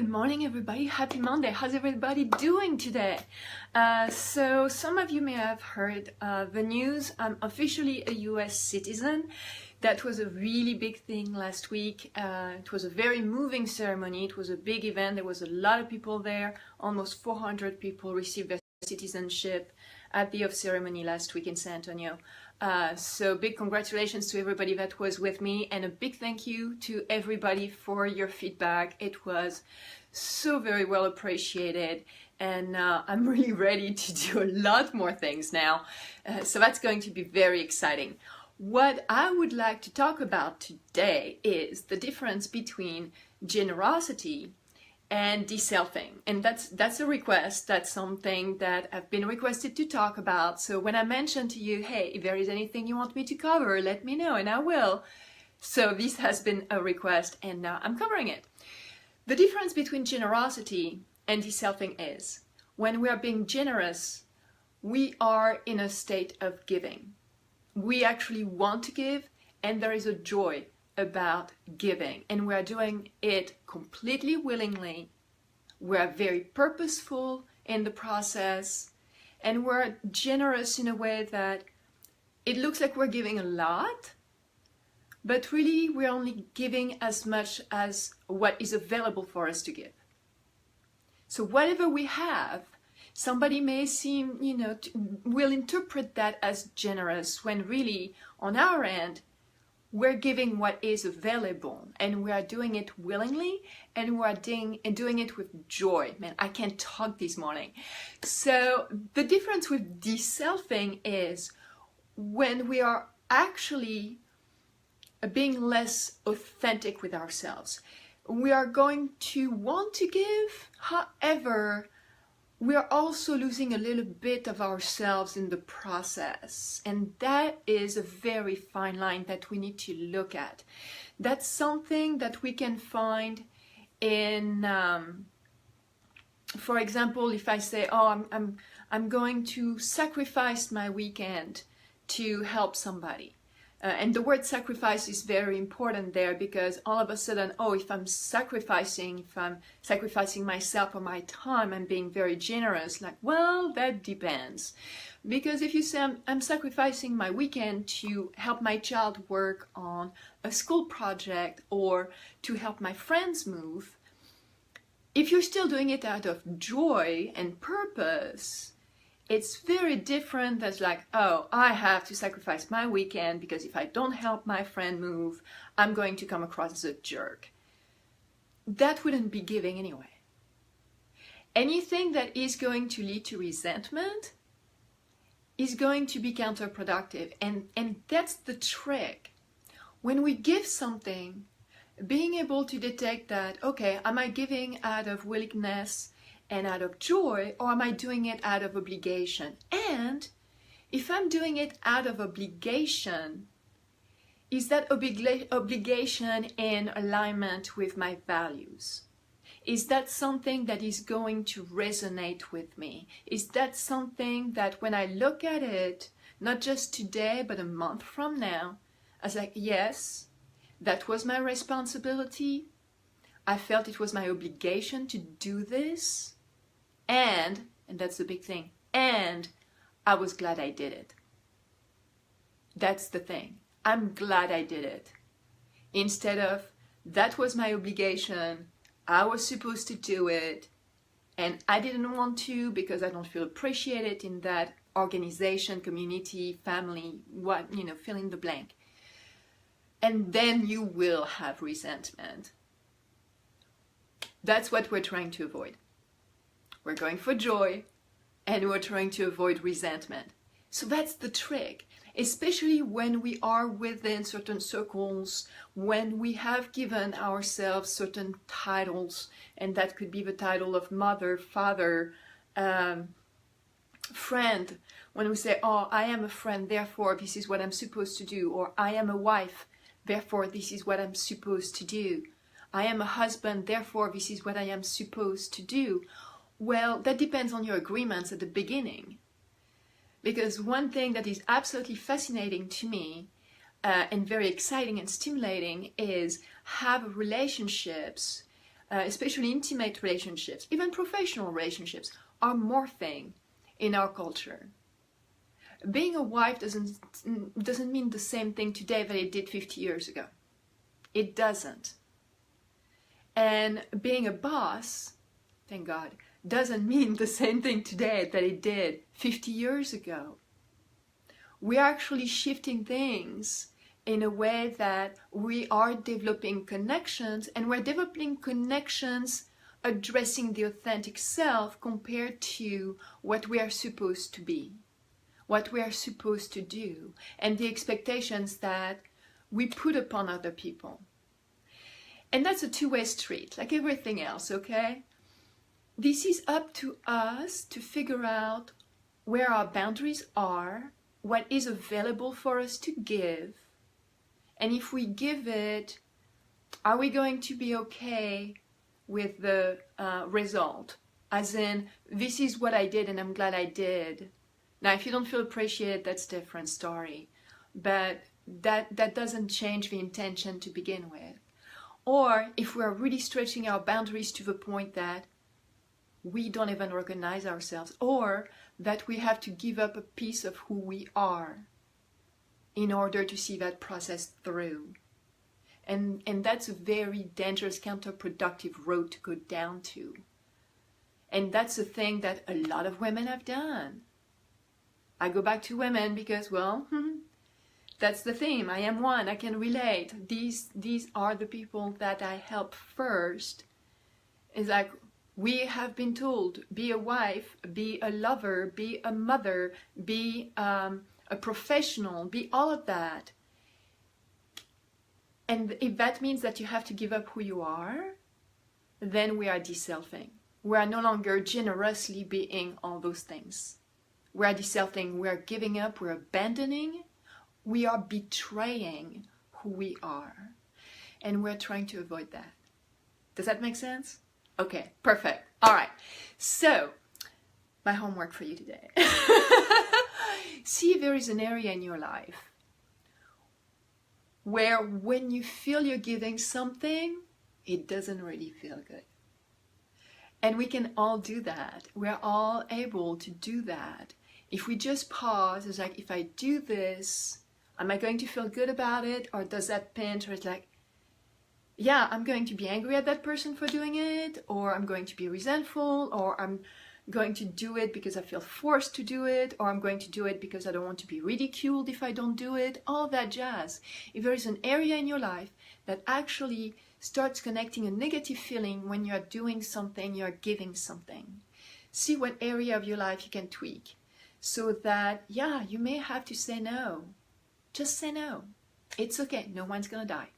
Good morning, everybody. Happy Monday. How's everybody doing today? So some of you may have heard the news. I'm officially a US citizen. That was a really big thing last week. It was a very moving ceremony. It was a big event. There was a lot of people there. Almost 400 people received their citizenship at the off ceremony last week in San Antonio. So big congratulations to everybody that was with me, and a big thank you to everybody for your feedback. It was so very well appreciated, and I'm really ready to do a lot more things now. So that's going to be very exciting. What I would like to talk about today is the difference between generosity and deselfing, and that's a request. That's something that I've been requested to talk about. So when I mentioned to you, hey, if there is anything you want me to cover, let me know and I will. So this has been a request, and now I'm covering it. The difference between generosity and deselfing is when we are being generous, we are in a state of giving. We actually want to give, and there is a joy about giving, and we are doing it completely willingly. We are very purposeful in the process, and we're generous in a way that it looks like we're giving a lot, but really we're only giving as much as what is available for us to give. So whatever we have, somebody may seem, will interpret that as generous, when really on our end we're giving what is available, and we are doing it willingly, and we are doing it with joy. Man, I can't talk this morning. So the difference with deselfing is when we are actually being less authentic with ourselves. We are going to want to give, however, we are also losing a little bit of ourselves in the process, and that is a very fine line that we need to look at. That's something that we can find in, for example, if I say, oh, I'm going to sacrifice my weekend to help somebody. And the word sacrifice is very important there, because all of a sudden, oh, if I'm sacrificing myself or my time, I'm being very generous. Like, well, that depends. Because if you say I'm sacrificing my weekend to help my child work on a school project or to help my friends move, if you're still doing it out of joy and purpose, it's very different. That's like, oh, I have to sacrifice my weekend because if I don't help my friend move, I'm going to come across as a jerk. That wouldn't be giving anyway. Anything that is going to lead to resentment is going to be counterproductive. And that's the trick. When we give something, being able to detect that, okay, am I giving out of willingness and out of joy, or am I doing it out of obligation? And if I'm doing it out of obligation, is that obligation in alignment with my values? Is that something that is going to resonate with me? Is that something that when I look at it, not just today, but a month from now, I was like, yes, that was my responsibility. I felt it was my obligation to do this. And that's the big thing, and I was glad I did it. That's the thing. I'm glad I did it. Instead of, that was my obligation, I was supposed to do it, and I didn't want to because I don't feel appreciated in that organization, community, family, fill in the blank. And then you will have resentment. That's what we're trying to avoid. We're going for joy, and we're trying to avoid resentment. So that's the trick, especially when we are within certain circles, when we have given ourselves certain titles, and that could be the title of mother, father, friend. When we say, oh, I am a friend, therefore this is what I'm supposed to do, or I am a wife, therefore this is what I'm supposed to do. I am a husband, therefore this is what I am supposed to do. Well, that depends on your agreements at the beginning. Because one thing that is absolutely fascinating to me and very exciting and stimulating is have relationships especially intimate relationships, even professional relationships, are morphing in our culture. Being a wife doesn't mean the same thing today that it did 50 years ago. It doesn't. And being a boss, thank God, doesn't mean the same thing today that it did 50 years ago. We are actually shifting things in a way that we are developing connections, and we're developing connections addressing the authentic self compared to what we are supposed to be, what we are supposed to do, and the expectations that we put upon other people. And that's a two-way street, like everything else, okay? This is up to us to figure out where our boundaries are, what is available for us to give, and if we give it, are we going to be okay with the result? As in, this is what I did and I'm glad I did. Now, if you don't feel appreciated, that's a different story. But that doesn't change the intention to begin with. Or if we're really stretching our boundaries to the point that we don't even recognize ourselves, or that we have to give up a piece of who we are in order to see that process through. And that's a very dangerous, counterproductive road to go down to. And that's a thing that a lot of women have done. I go back to women because, well, that's the theme. I am one. I can relate. These are the people that I help first. It's like, we have been told, be a wife, be a lover, be a mother, be a professional, be all of that. And if that means that you have to give up who you are, then we are deselfing. We are no longer generously being all those things. We are deselfing, we are giving up, we're abandoning, we are betraying who we are. And we're trying to avoid that. Does that make sense? Okay, perfect. All right. So, my homework for you today. See if there is an area in your life where when you feel you're giving something, it doesn't really feel good. And we can all do that. We're all able to do that. If we just pause, it's like, if I do this, am I going to feel good about it? Or does that pinch? Or it's like, yeah, I'm going to be angry at that person for doing it, or I'm going to be resentful, or I'm going to do it because I feel forced to do it, or I'm going to do it because I don't want to be ridiculed if I don't do it, all that jazz. If there is an area in your life that actually starts connecting a negative feeling when you're doing something, you're giving something, see what area of your life you can tweak so that, yeah, you may have to say no. Just say no. It's okay. No one's going to die.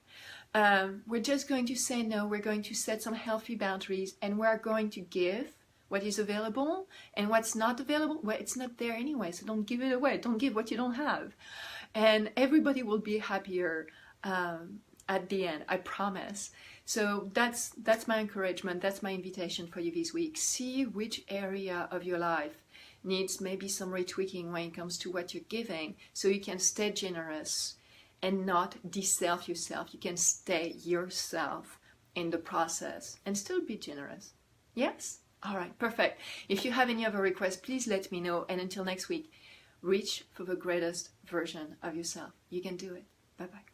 We're just going to say no. We're going to set some healthy boundaries, and we're going to give what is available, and what's not available, well, it's not there anyway, so don't give it away. Don't give what you don't have. And everybody will be happier at the end, I promise. So that's my encouragement. That's my invitation for you this week. See which area of your life needs maybe some retweaking when it comes to what you're giving, so you can stay generous and not deself yourself. You can stay yourself in the process and still be generous. Yes? All right, perfect. If you have any other requests, please let me know. And until next week, reach for the greatest version of yourself. You can do it. Bye-bye.